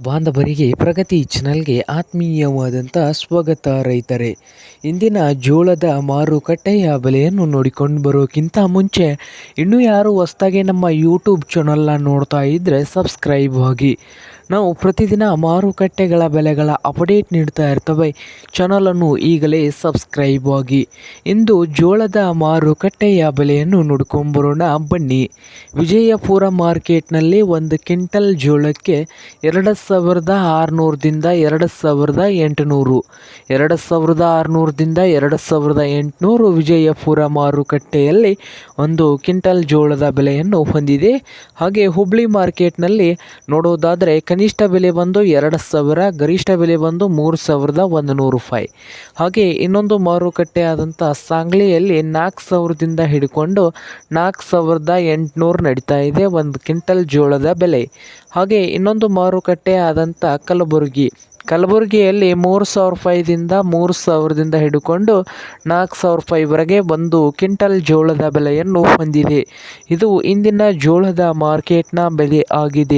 ಬಾಂಧವರಿಗೆ ಪ್ರಗತಿ ಚಾನಲ್ಗೆ ಆತ್ಮೀಯವಾದಂಥ ಸ್ವಾಗತ ರೈತರೇ. ಇಂದಿನ ಜೋಳದ ಮಾರುಕಟ್ಟೆಯ ಬೆಲೆಯನ್ನು ನೋಡಿಕೊಂಡು ಬರೋಕ್ಕಿಂತ ಮುಂಚೆ ಇನ್ನೂ ಯಾರು ಹೊಸದಾಗಿ ನಮ್ಮ ಯೂಟ್ಯೂಬ್ ಚಾನಲ್ನ ನೋಡ್ತಾ ಇದ್ದರೆ ಸಬ್ಸ್ಕ್ರೈಬ್ ಆಗಿ. ನಾವು ಪ್ರತಿದಿನ ಮಾರುಕಟ್ಟೆಗಳ ಬೆಲೆಗಳ ಅಪ್ಡೇಟ್ ನೀಡ್ತಾ ಇರ್ತವೆ. ಚಾನಲನ್ನು ಈಗಲೇ ಸಬ್ಸ್ಕ್ರೈಬ್ ಆಗಿ. ಇಂದು ಜೋಳದ ಮಾರುಕಟ್ಟೆಯ ಬೆಲೆಯನ್ನು ನೋಡ್ಕೊಂಬರೋಣ ಬನ್ನಿ. ವಿಜಯಪುರ ಮಾರ್ಕೆಟ್ನಲ್ಲಿ ಒಂದು ಕ್ವಿಂಟಲ್ ಜೋಳಕ್ಕೆ 2,600ದಿಂದ 2,800, 2,600ದಿಂದ 2,800 ವಿಜಯಪುರ ಮಾರುಕಟ್ಟೆಯಲ್ಲಿ ಒಂದು ಕ್ವಿಂಟಲ್ ಜೋಳದ ಬೆಲೆಯನ್ನು ಹೊಂದಿದೆ. ಹಾಗೆ ಹುಬ್ಳಿ ಮಾರ್ಕೆಟ್ನಲ್ಲಿ ನೋಡೋದಾದರೆ ಕನಿಷ್ಠ ಬೆಲೆ ಬಂದು 2,000, ಗರಿಷ್ಠ ಬೆಲೆ ಬಂದು 3,100 ರೂಪಾಯಿ. ಹಾಗೆ ಇನ್ನೊಂದು ಮಾರುಕಟ್ಟೆ ಆದಂಥ ಸಾಂಗ್ಲಿಯಲ್ಲಿ 4,000ದಿಂದ ಹಿಡ್ಕೊಂಡು 4,800 ನಡೀತಾ ಇದೆ ಒಂದು ಕ್ವಿಂಟಲ್ ಜೋಳದ ಬೆಲೆ. ಹಾಗೆ ಇನ್ನೊಂದು ಮಾರುಕಟ್ಟೆ ಆದಂಥ ಕಲಬುರಗಿಯಲ್ಲಿ 3,000 ರೂಪಾಯಿದಿಂದ 3,000ದಿಂದ ಹಿಡ್ಕೊಂಡು 4,000 ರೂಪಾಯಿವರೆಗೆ ಒಂದು ಕ್ವಿಂಟಲ್ ಜೋಳದ ಬೆಲೆಯನ್ನು ಹೊಂದಿದೆ. ಇದು ಇಂದಿನ ಜೋಳದ ಮಾರ್ಕೆಟ್ನ ಬೆಲೆ ಆಗಿದೆ.